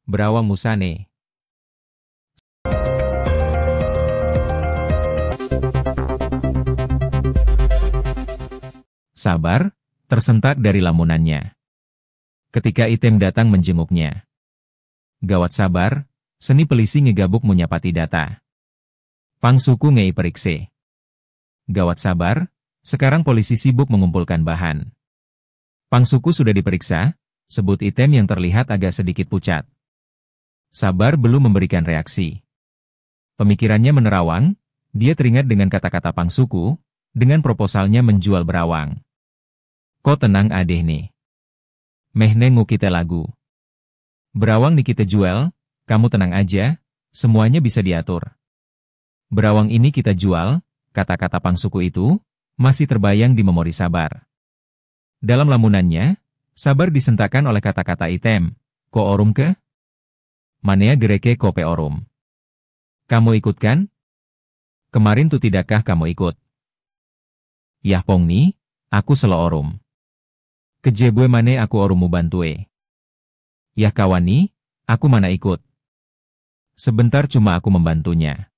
Berawang musane. Sabar, tersentak dari lamunannya. Ketika Item datang menjenguknya. Gawat sabar, seni pelisi ngegabuk munyapati data. Pangsuku ngei perikse. Gawat sabar, sekarang polisi sibuk mengumpulkan bahan. Pangsuku sudah diperiksa, sebut Item yang terlihat agak sedikit pucat. Sabar belum memberikan reaksi. Pemikirannya menerawang, dia teringat dengan kata-kata Pangsuku, dengan proposalnya menjual berawang. Kok tenang adeh nih. Meh nengu kita lagu. Berawang nih kita jual, kamu tenang aja, semuanya bisa diatur. Berawang ini kita jual, kata-kata Pangsuku itu, masih terbayang di memori Sabar. Dalam lamunannya, Sabar disentakkan oleh kata-kata Item, ko orum ke? Manea gereke kope orum. Kamu ikut kan? Kemarin tuh tidakkah kamu ikut? Yah pong nih, aku selo orum. Kejebue mane aku orumu bantue. Yah kawan nih, aku mana ikut. Sebentar cuma aku membantunya.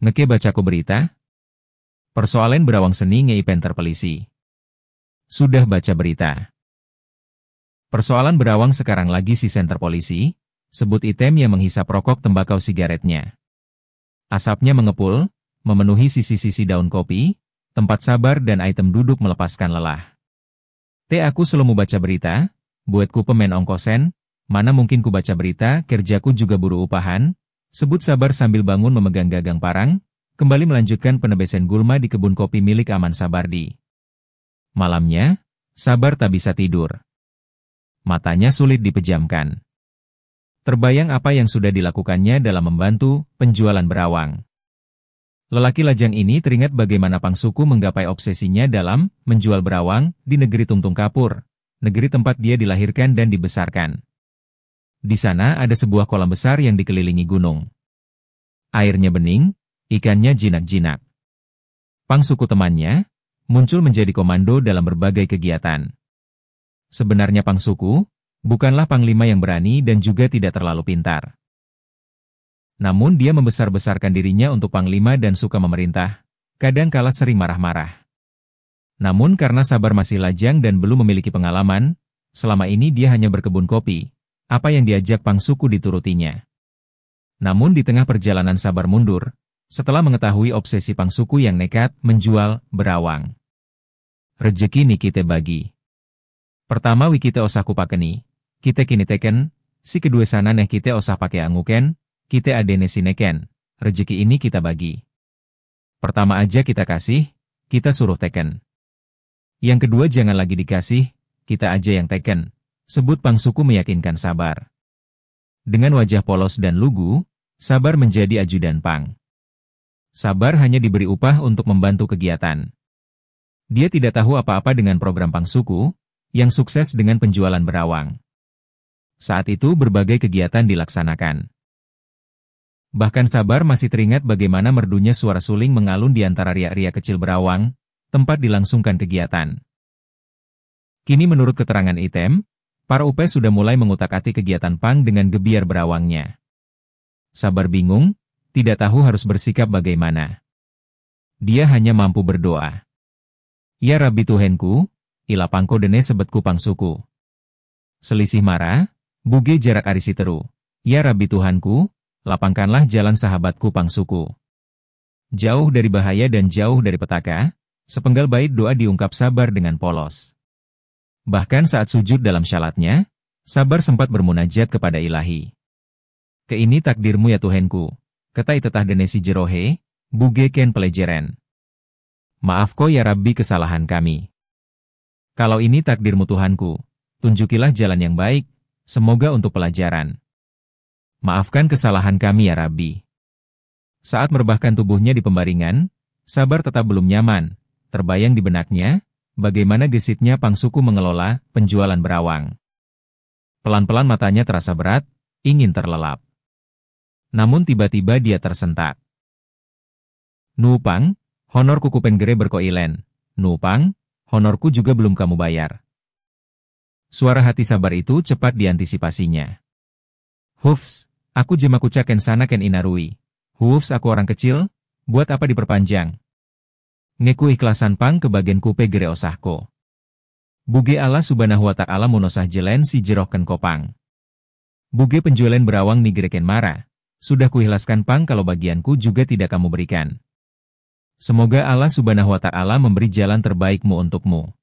Ngeke bacaku berita? Persoalan berawang seni ngei penter pelisi. Sudah baca berita. Persoalan berawang sekarang lagi si senter polisi, sebut Item yang menghisap rokok tembakau sigaretnya. Asapnya mengepul, memenuhi sisi-sisi daun kopi, tempat Sabar dan Item duduk melepaskan lelah. Aku selalu baca berita, buatku pemen ongkosen, mana mungkin ku baca berita, kerjaku juga buru upahan, sebut Sabar sambil bangun memegang gagang parang, kembali melanjutkan penebesan gulma di kebun kopi milik Aman Sabardi. Malamnya, Sabar tak bisa tidur. Matanya sulit dipejamkan. Terbayang apa yang sudah dilakukannya dalam membantu penjualan berawang. Lelaki lajang ini teringat bagaimana Pangsuku menggapai obsesinya dalam menjual berawang di negeri Tungtung Kapur, negeri tempat dia dilahirkan dan dibesarkan. Di sana ada sebuah kolam besar yang dikelilingi gunung. Airnya bening, ikannya jinak-jinak. Pangsuku temannya muncul menjadi komando dalam berbagai kegiatan. Sebenarnya Pangsuku bukanlah panglima yang berani dan juga tidak terlalu pintar. Namun dia membesar-besarkan dirinya untuk panglima dan suka memerintah, kadang kala sering marah-marah. Namun karena Sabar masih lajang dan belum memiliki pengalaman, selama ini dia hanya berkebun kopi, apa yang diajak Pangsuku diturutinya. Namun di tengah perjalanan Sabar mundur, setelah mengetahui obsesi Pangsuku yang nekat menjual berawang. Rejeki nih kita bagi. Pertama kita osah kupakeni, kita kini teken, si kedua sana neh kita osah pakai anguken, kita adene sineken, rejeki ini kita bagi. Pertama aja kita kasih, kita suruh teken. Yang kedua jangan lagi dikasih, kita aja yang teken, sebut Pangsuku meyakinkan Sabar. Dengan wajah polos dan lugu, Sabar menjadi ajudan Pang. Sabar hanya diberi upah untuk membantu kegiatan. Dia tidak tahu apa-apa dengan program Pangsuku, yang sukses dengan penjualan berawang. Saat itu berbagai kegiatan dilaksanakan. Bahkan Sabar masih teringat bagaimana merdunya suara suling mengalun di antara riak-riak kecil berawang, tempat dilangsungkan kegiatan. Kini menurut keterangan Item, para UP sudah mulai mengutak-atik kegiatan Pang dengan gebiar berawangnya. Sabar bingung, tidak tahu harus bersikap bagaimana. Dia hanya mampu berdoa. Ya Rabbi Tuhanku, ila pangko dene sebetku Pangsuku. Selisih marah, buge jarak arisi teru. Ya Rabbi Tuhanku, lapangkanlah jalan sahabatku Pangsuku. Jauh dari bahaya dan jauh dari petaka, sepenggal bait doa diungkap Sabar dengan polos. Bahkan saat sujud dalam syalatnya, Sabar sempat bermunajat kepada Ilahi. Keini takdirmu ya Tuhanku, ketai tetah denesi jerohe, buge ken pelejeren. Maaf ko ya Rabbi kesalahan kami. Kalau ini takdirmu Tuhanku, tunjukilah jalan yang baik, semoga untuk pelajaran. Maafkan kesalahan kami ya Rabbi. Saat merebahkan tubuhnya di pembaringan, Sabar tetap belum nyaman, terbayang di benaknya, bagaimana gesitnya Pangsuku mengelola penjualan berawang. Pelan-pelan matanya terasa berat, ingin terlelap. Namun tiba-tiba dia tersentak. Nupang, honor kukupen gere berkoilen. Nupang, honorku juga belum kamu bayar. Suara hati Sabar itu cepat diantisipasinya. Hufs, aku jemakuca ken sana ken inarui. Hufs aku orang kecil, buat apa diperpanjang? Ngeku ikhlasan pang ke bagian kupe gere osahko. Buge Allah subhanahu wa ta'ala munosah jelen si jeroh ken kopang. Buge penjualan berawang ni gereken marah. Sudah kuikhlaskan pang kalau bagianku juga tidak kamu berikan. Semoga Allah subhanahu wa ta'ala memberi jalan terbaikmu untukmu.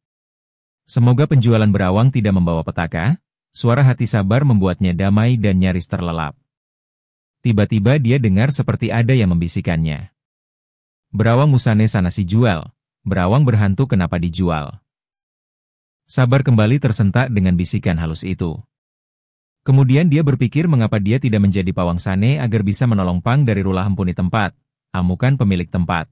Semoga penjualan berawang tidak membawa petaka. Suara hati Sabar membuatnya damai dan nyaris terlelap. Tiba-tiba dia dengar seperti ada yang membisikannya. Berawang musane sana si jual. Berawang berhantu kenapa dijual. Sabar kembali tersentak dengan bisikan halus itu. Kemudian dia berpikir mengapa dia tidak menjadi pawang sane agar bisa menolong pang dari rulah hempuni tempat. Amukan pemilik tempat.